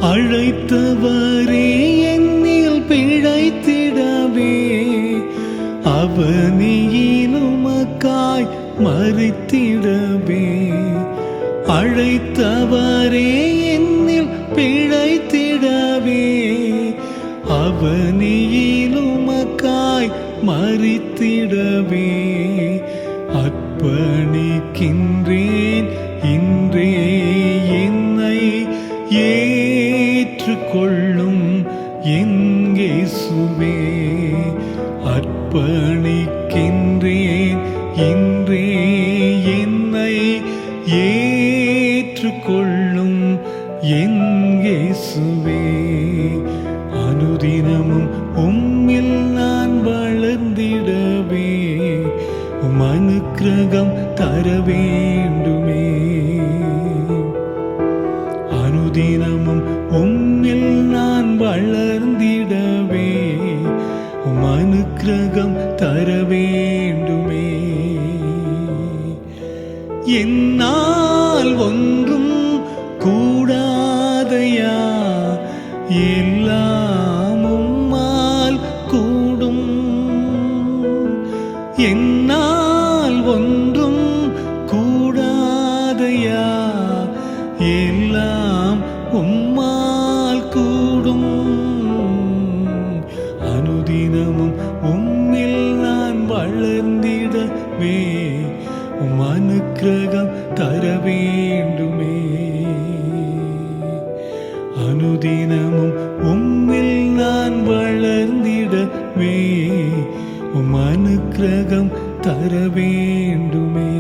அழைத்தவரே என்னில் பிழைத்திடவே அவனியிலுமக்காய் மறித்திடவே. அழைத்தவரே என்னில் பிழைத்திடவே அவனியிலுமக்காய் மறித்திடவே. அர்ப்பணிக்கின்றேன் இன்றே என்னை ஏற்றுக்கொள்ளும் என் இயேசுவே. அர்ப்பணிக்கின்றேன் இன்றே என்னை ஏற்றுக்கொள்ளும் என் இயேசுவே. அனுதினமும் உம்மில் நான் வளர்ந்திடவே உம் அனுக்கிரகம் தர வேண்டுமே. அனுதினமும் உம்மில் நான் வளர்ந்திடவே உம் அனுக்கிரகம் தர வேண்டுமே. என்னால் ஒன்றும் கூடாதையா எல்லாம் உம்மால் கூடும். என்னால் ஒன்றும் கூடாதையா எல்லாம் உம்மால் கூடும். அனுதினமும் உம்மில் நான் வளர்ந்திடவே உம் அனுக்கிரகம் தர வேண்டுமே. அனுதினமும் உம்மில் நான் வளர்ந்திடவே உம் அனுக்கிரகம் தர வேண்டுமே.